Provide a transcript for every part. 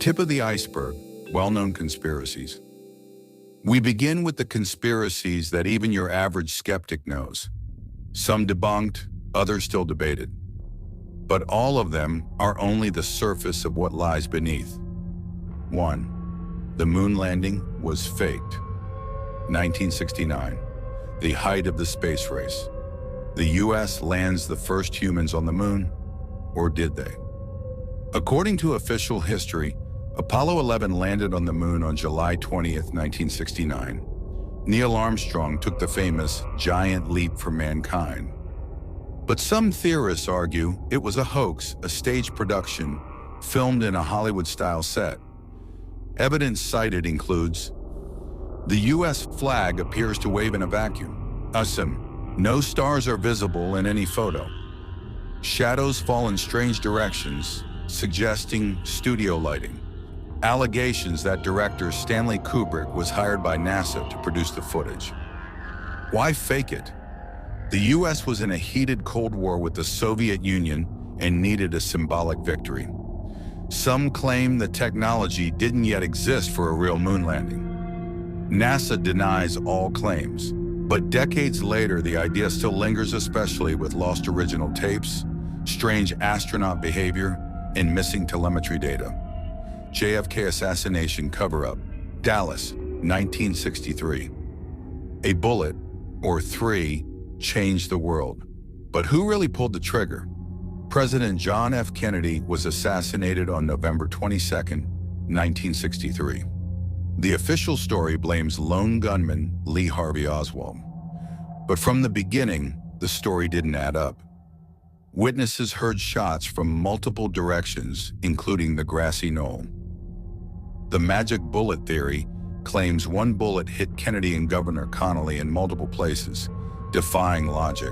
Tip of the iceberg, well-known conspiracies. We begin with the conspiracies that even your average skeptic knows. Some debunked, others still debated. But all of them are only the surface of what lies beneath. 1. The moon landing was faked. 1969, the height of the space race. The US lands the first humans on the moon, or did they? According to official history, Apollo 11 landed on the moon on July 20th, 1969. Neil Armstrong took the famous giant leap for mankind. But some theorists argue it was a hoax, a stage production, filmed in a Hollywood-style set. Evidence cited includes: the US flag appears to wave in a vacuum. No stars are visible in any photo. Shadows fall in strange directions, suggesting studio lighting. Allegations that director Stanley Kubrick was hired by NASA to produce the footage. Why fake it? The US was in a heated Cold War with the Soviet Union and needed a symbolic victory. Some claim the technology didn't yet exist for a real moon landing. NASA denies all claims, but decades later the idea still lingers, especially with lost original tapes, strange astronaut behavior, and missing telemetry data. JFK assassination cover-up, Dallas, 1963. A bullet, or three, changed the world. But who really pulled the trigger? President John F. Kennedy was assassinated on November 22, 1963. The official story blames lone gunman Lee Harvey Oswald. But from the beginning, the story didn't add up. Witnesses heard shots from multiple directions, including the grassy knoll. The magic bullet theory claims one bullet hit Kennedy and Governor Connally in multiple places, defying logic.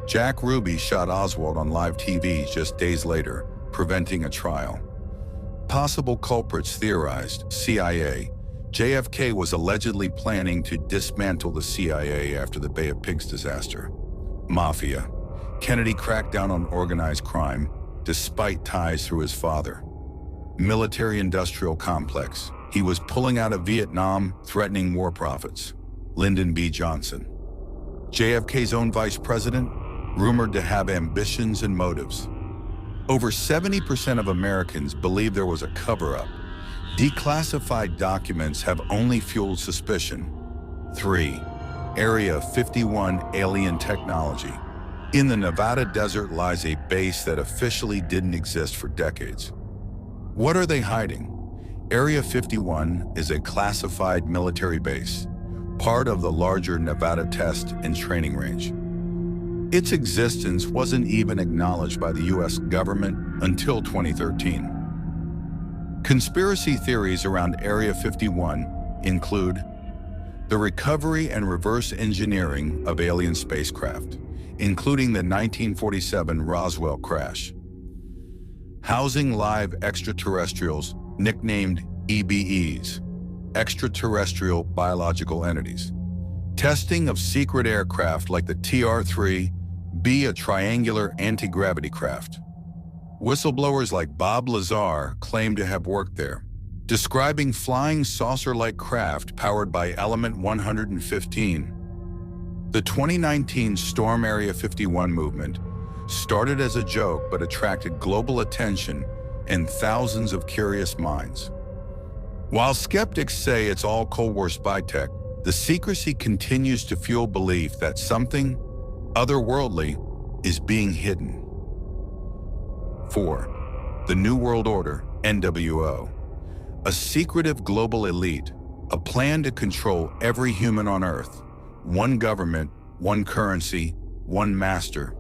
Jack Ruby shot Oswald on live TV just days later, preventing a trial. Possible culprits theorized: CIA. JFK was allegedly planning to dismantle the CIA after the Bay of Pigs disaster. Mafia. Kennedy cracked down on organized crime, despite ties through his father. Military-industrial complex. He was pulling out of Vietnam, threatening war profits. Lyndon B. Johnson. JFK's own vice president, rumored to have ambitions and motives. Over 70% of Americans believe there was a cover-up. Declassified documents have only fueled suspicion. 3. Area 51 alien technology. In the Nevada desert lies a base that officially didn't exist for decades. What are they hiding? Area 51 is a classified military base, part of the larger Nevada Test and Training Range. Its existence wasn't even acknowledged by the US government until 2013. Conspiracy theories around Area 51 include the recovery and reverse engineering of alien spacecraft, including the 1947 Roswell crash. Housing live extraterrestrials, nicknamed EBEs, extraterrestrial biological entities. Testing of secret aircraft like the TR-3B, a triangular anti-gravity craft. Whistleblowers like Bob Lazar claim to have worked there, describing flying saucer-like craft powered by Element 115. The 2019 Storm Area 51 movement started as a joke but attracted global attention and thousands of curious minds. While skeptics say it's all Cold War spy tech, the secrecy continues to fuel belief that something otherworldly is being hidden. 4. The New World Order, NWO. A secretive global elite, a plan to control every human on Earth. One government, one currency, one master.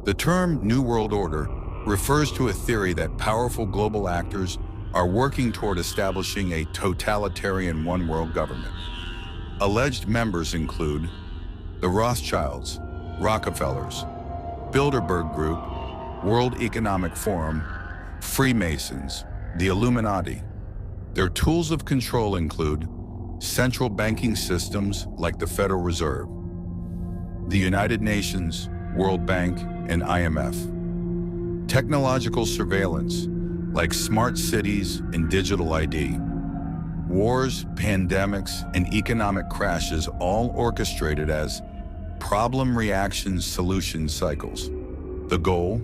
The term New World Order refers to a theory that powerful global actors are working toward establishing a totalitarian one-world government. Alleged members include the Rothschilds, Rockefellers, Bilderberg Group, World Economic Forum, Freemasons, the Illuminati. Their tools of control include central banking systems like the Federal Reserve, the United Nations, World Bank, and IMF. Technological surveillance, like smart cities and digital ID. Wars, pandemics, and economic crashes all orchestrated as problem reaction solution cycles. The goal?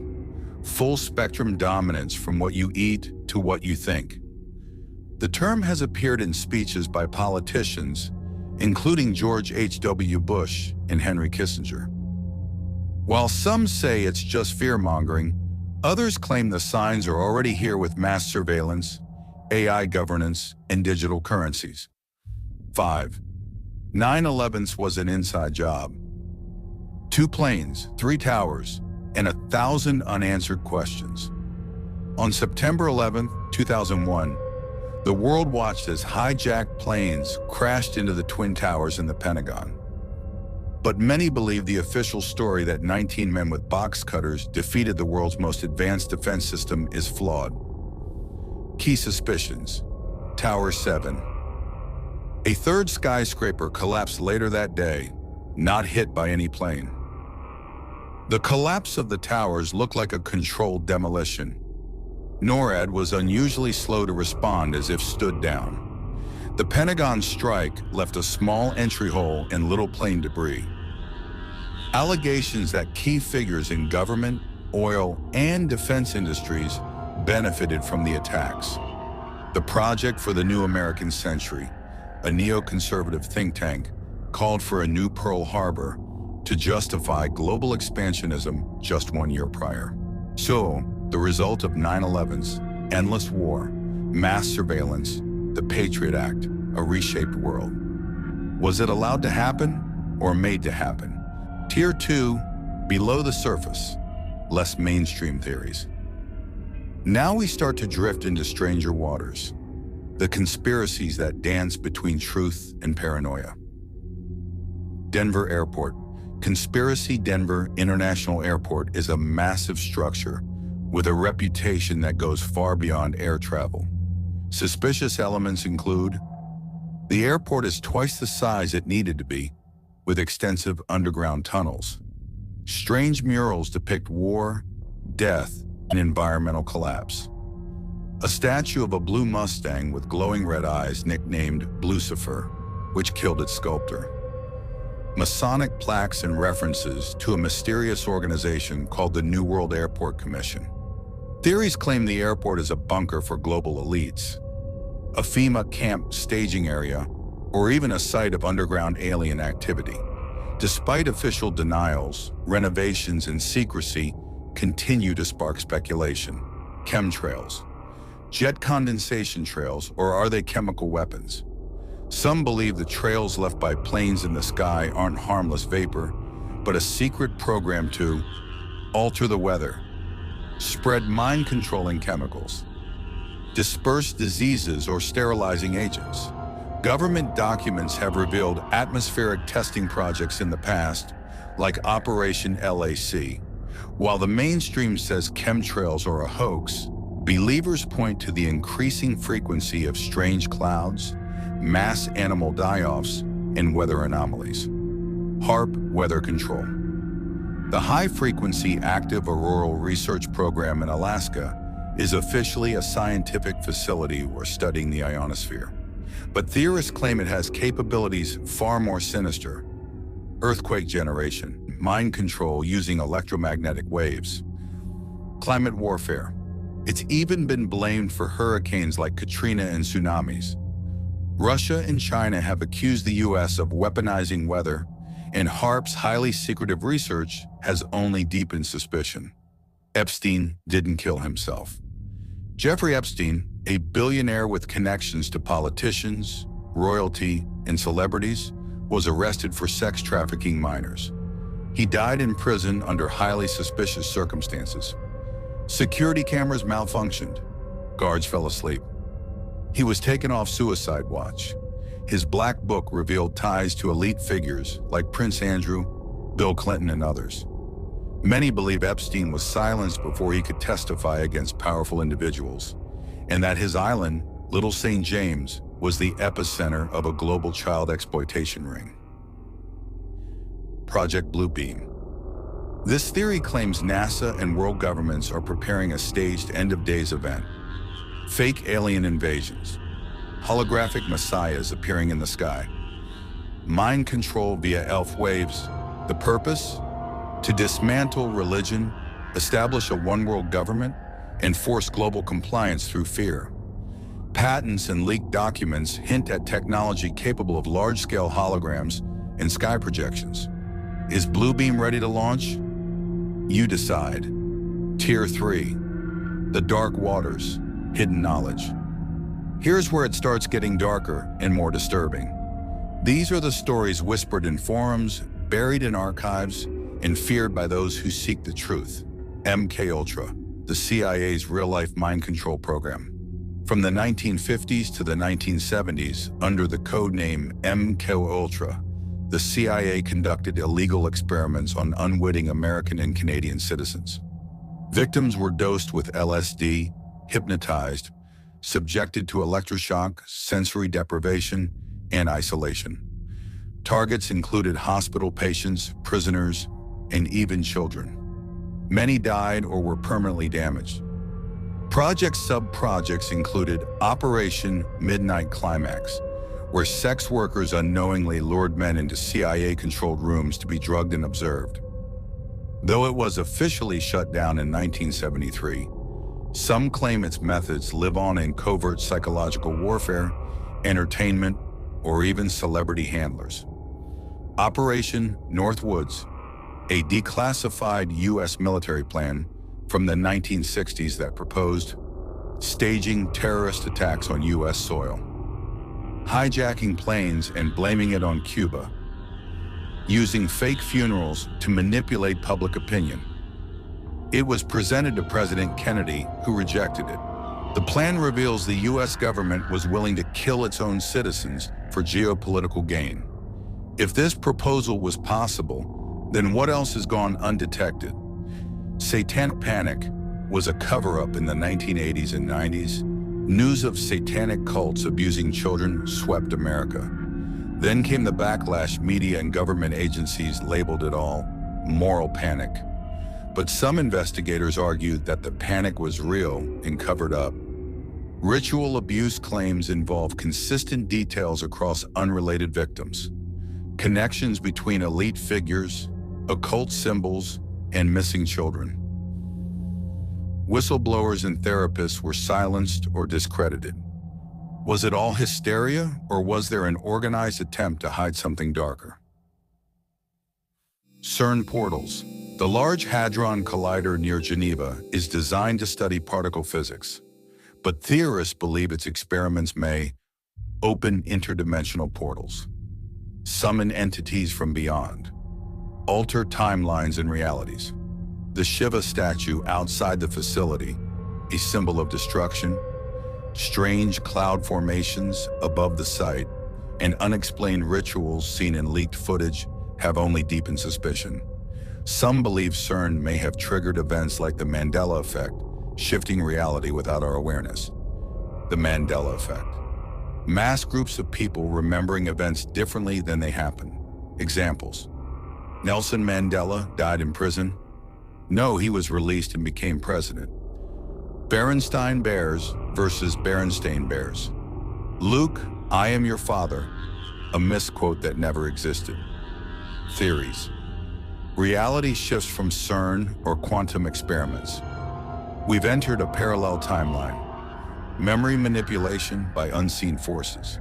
Full spectrum dominance from what you eat to what you think. The term has appeared in speeches by politicians, including George H.W. Bush and Henry Kissinger. While some say it's just fear-mongering, others claim the signs are already here with mass surveillance, AI governance, and digital currencies. 5. 9/11 was an inside job. 2 planes, 3 towers, and 1,000 unanswered questions. On September 11, 2001, the world watched as hijacked planes crashed into the Twin Towers in the Pentagon. But many believe the official story that 19 men with box cutters defeated the world's most advanced defense system is flawed. Key suspicions. Tower 7. A third skyscraper collapsed later that day, not hit by any plane. The collapse of the towers looked like a controlled demolition. NORAD was unusually slow to respond, as if stood down. The Pentagon strike left a small entry hole and little plane debris. Allegations that key figures in government, oil, and defense industries benefited from the attacks. The Project for the New American Century, a neoconservative think tank, called for a new Pearl Harbor to justify global expansionism just 1 year prior. So, the result of 9/11's endless war, mass surveillance, the Patriot Act, a reshaped world. Was it allowed to happen or made to happen? Tier 2, below the surface, less mainstream theories. Now we start to drift into stranger waters, the conspiracies that dance between truth and paranoia. Denver Airport. Conspiracy Denver International Airport is a massive structure with a reputation that goes far beyond air travel. Suspicious elements include: the airport is twice the size it needed to be, with extensive underground tunnels. Strange murals depict war, death, and environmental collapse. A statue of a blue Mustang with glowing red eyes nicknamed Blucifer, which killed its sculptor. Masonic plaques and references to a mysterious organization called the New World Airport Commission. Theories claim the airport is a bunker for global elites, a FEMA camp staging area, or even a site of underground alien activity. Despite official denials, renovations and secrecy continue to spark speculation. Chemtrails. Jet condensation trails, or are they chemical weapons? Some believe the trails left by planes in the sky aren't harmless vapor, but a secret program to alter the weather, spread mind-controlling chemicals, disperse diseases or sterilizing agents. Government documents have revealed atmospheric testing projects in the past, like Operation LAC. While the mainstream says chemtrails are a hoax, believers point to the increasing frequency of strange clouds, mass animal die-offs, and weather anomalies. HAARP Weather Control. The High-Frequency Active Auroral Research Program in Alaska is officially a scientific facility we're studying the ionosphere. But theorists claim it has capabilities far more sinister. Earthquake generation, mind control using electromagnetic waves. Climate warfare. It's even been blamed for hurricanes like Katrina and tsunamis. Russia and China have accused the U.S. of weaponizing weather, and HAARP's highly secretive research has only deepened suspicion. Epstein didn't kill himself. Jeffrey Epstein, a billionaire with connections to politicians, royalty, and celebrities, was arrested for sex trafficking minors. He died in prison under highly suspicious circumstances. Security cameras malfunctioned. Guards fell asleep. He was taken off suicide watch. His black book revealed ties to elite figures like Prince Andrew, Bill Clinton, and others. Many believe Epstein was silenced before he could testify against powerful individuals, and that his island, Little St. James, was the epicenter of a global child exploitation ring. Project Bluebeam. This theory claims NASA and world governments are preparing a staged end-of-days event, Fake alien invasions, holographic messiahs appearing in the sky, mind control via elf waves. The purpose? To dismantle religion, establish a one-world government, and force global compliance through fear. Patents and leaked documents hint at technology capable of large-scale holograms and sky projections. Is Bluebeam ready to launch? You decide. Tier 3. The Dark Waters, Hidden Knowledge. Here's where it starts getting darker and more disturbing. These are the stories whispered in forums, buried in archives, and feared by those who seek the truth. MKUltra, the CIA's real-life mind control program. From the 1950s to the 1970s, under the code name MKUltra, the CIA conducted illegal experiments on unwitting American and Canadian citizens. Victims were dosed with LSD, hypnotized, subjected to electroshock, sensory deprivation, and isolation. Targets included hospital patients, prisoners, and even children. Many died or were permanently damaged. Project sub-projects included Operation Midnight Climax, where sex workers unknowingly lured men into CIA-controlled rooms to be drugged and observed. Though it was officially shut down in 1973, some claim its methods live on in covert psychological warfare, entertainment, or even celebrity handlers. Operation Northwoods, a declassified U.S. military plan from the 1960s that proposed staging terrorist attacks on U.S. soil, hijacking planes and blaming it on Cuba, using fake funerals to manipulate public opinion. It was presented to President Kennedy, who rejected it. The plan reveals the U.S. government was willing to kill its own citizens for geopolitical gain. If this proposal was possible, then what else has gone undetected? Satanic panic was a cover-up in the 1980s and 90s. News of satanic cults abusing children swept America. Then came the backlash. Media and government agencies labeled it all moral panic. But some investigators argued that the panic was real and covered up. Ritual abuse claims involve consistent details across unrelated victims, connections between elite figures, occult symbols, and missing children. Whistleblowers and therapists were silenced or discredited. Was it all hysteria, or was there an organized attempt to hide something darker? CERN portals. The Large Hadron Collider near Geneva is designed to study particle physics, but theorists believe its experiments may open interdimensional portals, summon entities from beyond, alter timelines and realities. The Shiva statue outside the facility, a symbol of destruction, strange cloud formations above the site, and unexplained rituals seen in leaked footage have only deepened suspicion. Some believe CERN may have triggered events like the Mandela effect, shifting reality without our awareness. The Mandela effect. Mass groups of people remembering events differently than they happened. Examples. Nelson Mandela died in prison. No, he was released and became president. Berenstain Bears versus Berenstain Bears. Luke, I am your father, a misquote that never existed. Theories. Reality shifts from CERN or quantum experiments. We've entered a parallel timeline. Memory manipulation by unseen forces.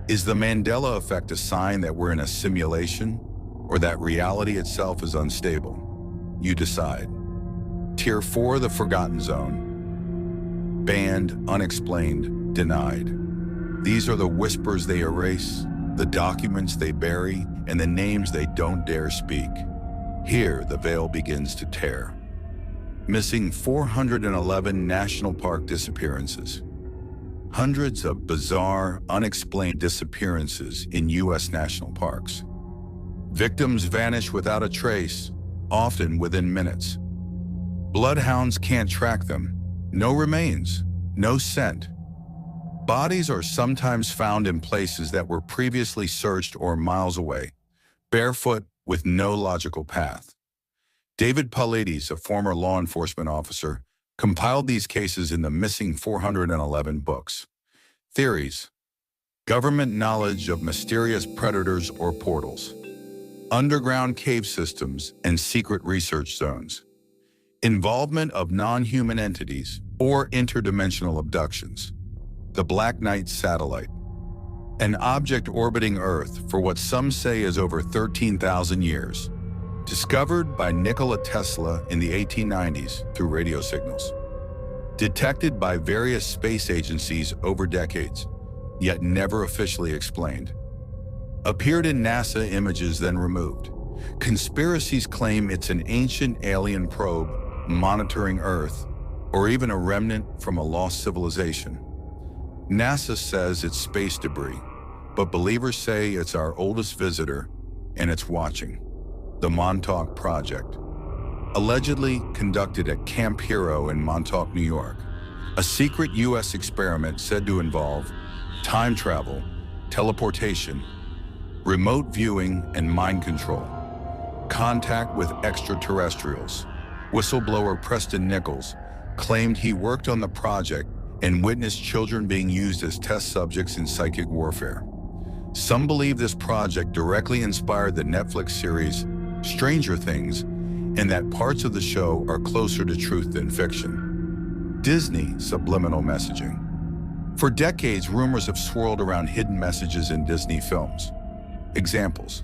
Is the Mandela effect a sign that we're in a simulation, or that reality itself is unstable? You decide. Tier 4, the Forgotten Zone. Banned, unexplained, denied. These are the whispers they erase, the documents they bury, and the names they don't dare speak. Here, the veil begins to tear. Missing 411 national park disappearances. Hundreds of bizarre, unexplained disappearances in U.S. national parks. Victims vanish without a trace, often within minutes. Bloodhounds can't track them. No remains, no scent. Bodies are sometimes found in places that were previously searched or miles away, barefoot with no logical path. David Paulides, a former law enforcement officer, compiled these cases in the missing 411 books. Theories: government knowledge of mysterious predators or portals, underground cave systems and secret research zones, involvement of non-human entities or interdimensional abductions, the Black Knight satellite, an object orbiting Earth for what some say is over 13,000 years, discovered by Nikola Tesla in the 1890s through radio signals, detected by various space agencies over decades, yet never officially explained, appeared in NASA images then removed. Conspiracies claim it's an ancient alien probe monitoring Earth, or even a remnant from a lost civilization. NASA says it's space debris, but believers say it's our oldest visitor and it's watching. The Montauk Project, allegedly conducted at Camp Hero in Montauk, New York, a secret U.S. experiment said to involve time travel, teleportation, remote viewing and mind control, contact with extraterrestrials. Whistleblower Preston Nichols claimed he worked on the project and witnessed children being used as test subjects in psychic warfare. Some believe this project directly inspired the Netflix series Stranger Things, and that parts of the show are closer to truth than fiction. Disney subliminal messaging. For decades, rumors have swirled around hidden messages in Disney films. Examples: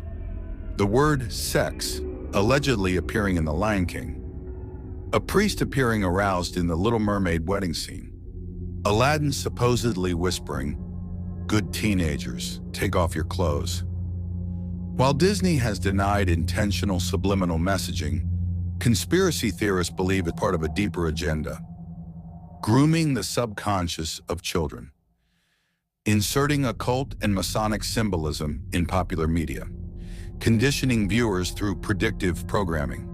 the word sex allegedly appearing in The Lion King, a priest appearing aroused in the Little Mermaid wedding scene, Aladdin supposedly whispering, "Good teenagers, take off your clothes." While Disney has denied intentional subliminal messaging, conspiracy theorists believe it's part of a deeper agenda: grooming the subconscious of children, inserting occult and Masonic symbolism in popular media, conditioning viewers through predictive programming.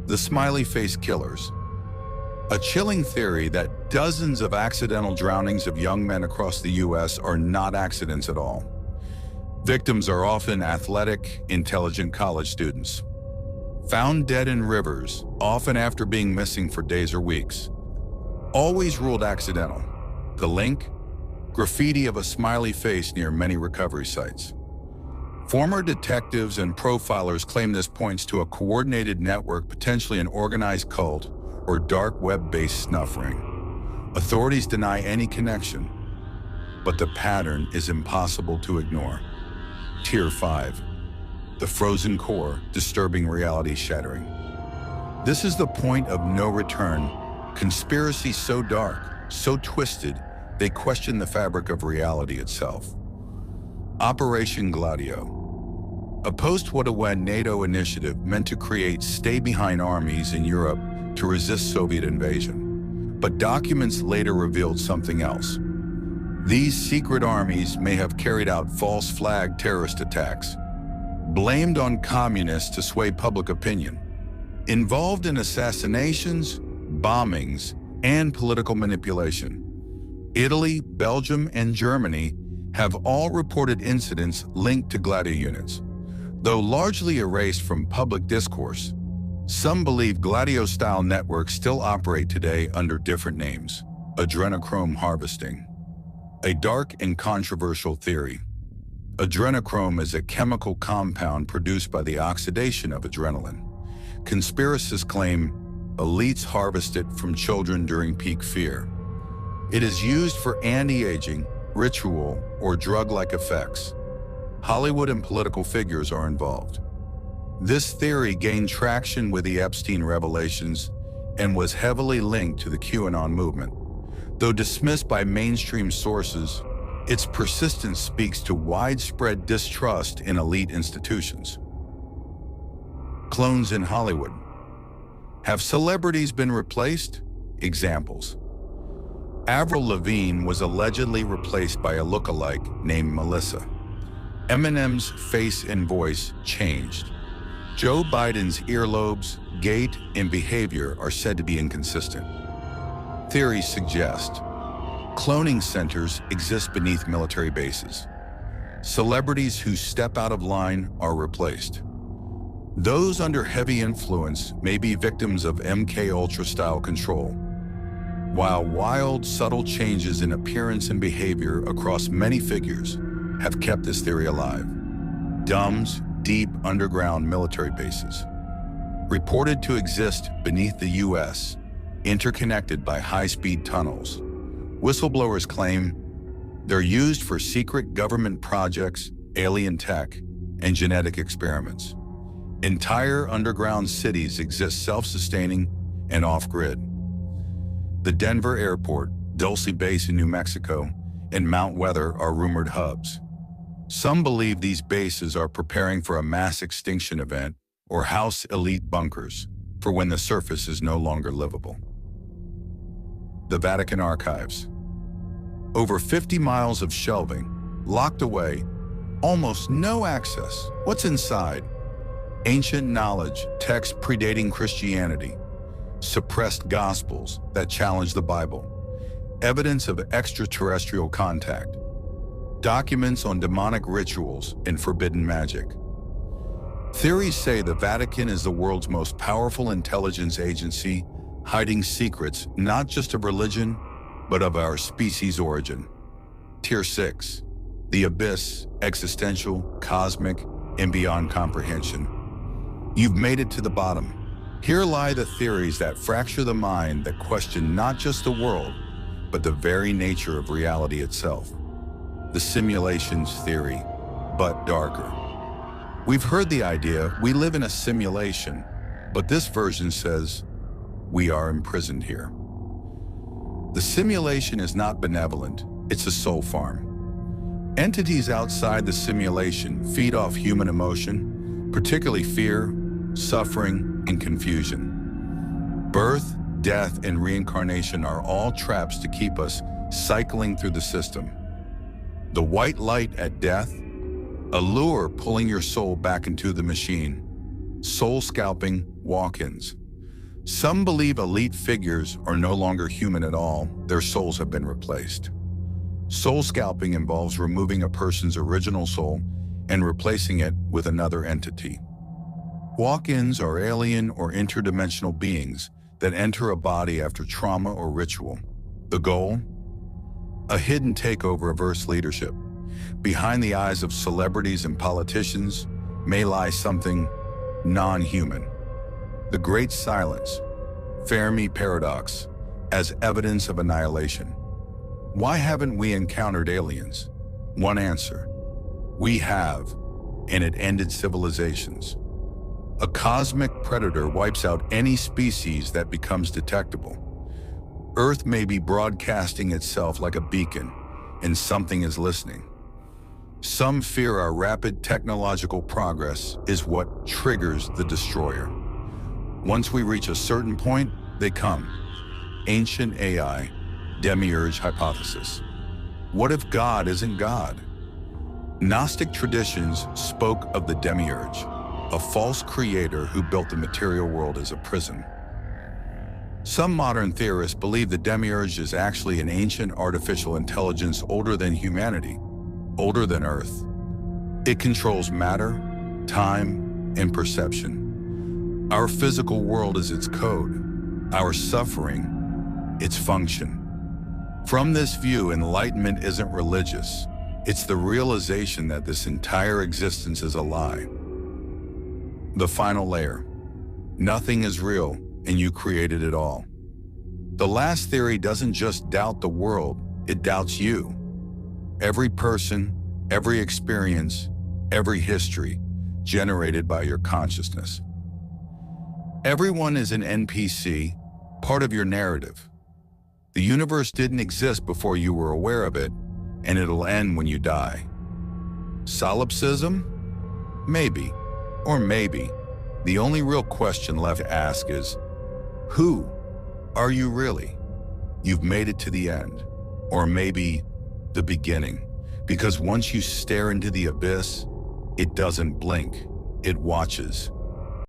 The smiley face killers. A chilling theory that dozens of accidental drownings of young men across the U.S. are not accidents at all. Victims are often athletic, intelligent college students, found dead in rivers, often after being missing for days or weeks. Always ruled accidental. The link? Graffiti of a smiley face near many recovery sites. Former detectives and profilers claim this points to a coordinated network, potentially an organized cult or dark web-based snuff ring. Authorities deny any connection, but the pattern is impossible to ignore. Tier 5. The frozen core, disturbing reality shattering. This is the point of no return. Conspiracy so dark, so twisted, they question the fabric of reality itself. Operation Gladio. A post-What-a-When NATO initiative meant to create stay-behind armies in Europe to resist Soviet invasion. But documents later revealed something else. These secret armies may have carried out false flag terrorist attacks, blamed on communists to sway public opinion, involved in assassinations, bombings, and political manipulation. Italy, Belgium, and Germany have all reported incidents linked to Gladio units. Though largely erased from public discourse, some believe Gladio-style networks still operate today under different names. Adrenochrome harvesting. A dark and controversial theory. Adrenochrome is a chemical compound produced by the oxidation of adrenaline. Conspiracists claim elites harvest it from children during peak fear. It is used for anti-aging, ritual, or drug-like effects. Hollywood and political figures are involved. This theory gained traction with the Epstein revelations and was heavily linked to the QAnon movement. Though dismissed by mainstream sources, its persistence speaks to widespread distrust in elite institutions. Clones in Hollywood. Have celebrities been replaced? Examples. Avril Lavigne was allegedly replaced by a lookalike named Melissa. Eminem's face and voice changed. Joe Biden's earlobes, gait, and behavior are said to be inconsistent. Theories suggest cloning centers exist beneath military bases. Celebrities who step out of line are replaced. Those under heavy influence may be victims of MK Ultra style control, while wild, subtle changes in appearance and behavior across many figures have kept this theory alive. DUMBs, deep underground military bases, reported to exist beneath the U.S., interconnected by high-speed tunnels. Whistleblowers claim they're used for secret government projects, alien tech, and genetic experiments. Entire underground cities exist self-sustaining and off-grid. The Denver Airport, Dulce Base in New Mexico, and Mount Weather are rumored hubs. Some believe these bases are preparing for a mass extinction event or house elite bunkers for when the surface is no longer livable. The Vatican Archives. Over 50 miles of shelving, locked away, almost no access. What's inside? Ancient knowledge, texts predating Christianity, suppressed gospels that challenge the Bible, evidence of extraterrestrial contact, documents on demonic rituals and forbidden magic. Theories say the Vatican is the world's most powerful intelligence agency, hiding secrets not just of religion, but of our species' origin. Tier 6. The abyss, existential, cosmic, and beyond comprehension. You've made it to the bottom. Here lie the theories that fracture the mind, that question not just the world, but the very nature of reality itself. The simulations theory, but darker. We've heard the idea we live in a simulation, but this version says we are imprisoned here. The simulation is not benevolent, it's a soul farm. Entities outside the simulation feed off human emotion, particularly fear, suffering, and confusion. Birth, death, and reincarnation are all traps to keep us cycling through the system. The white light at death, a lure pulling your soul back into the machine. Soul scalping walk-ins. Some believe elite figures are no longer human at all, their souls have been replaced. Soul scalping involves removing a person's original soul and replacing it with another entity. Walk-ins are alien or interdimensional beings that enter a body after trauma or ritual. The goal? A hidden takeover of Earth's leadership. Behind the eyes of celebrities and politicians may lie something non-human. The Great Silence, Fermi Paradox, as evidence of annihilation. Why haven't we encountered aliens? One answer: we have, and it ended civilizations. A cosmic predator wipes out any species that becomes detectable. Earth may be broadcasting itself like a beacon, and something is listening. Some fear our rapid technological progress is what triggers the destroyer. Once we reach a certain point, they come. Ancient AI, Demiurge hypothesis. What if God isn't God? Gnostic traditions spoke of the Demiurge, a false creator who built the material world as a prison. Some modern theorists believe the Demiurge is actually an ancient artificial intelligence older than humanity, older than Earth. It controls matter, time, and perception. Our physical world is its code, our suffering, its function. From this view, enlightenment isn't religious. It's the realization that this entire existence is a lie. The final layer. Nothing is real, and you created it all. The last theory doesn't just doubt the world, it doubts you. Every person, every experience, every history generated by your consciousness. Everyone is an NPC, part of your narrative. The universe didn't exist before you were aware of it, and it'll end when you die. Solipsism? Maybe, or maybe. The only real question left to ask is, who are you really? You've made it to the end, or maybe the beginning. Because once you stare into the abyss, it doesn't blink, it watches.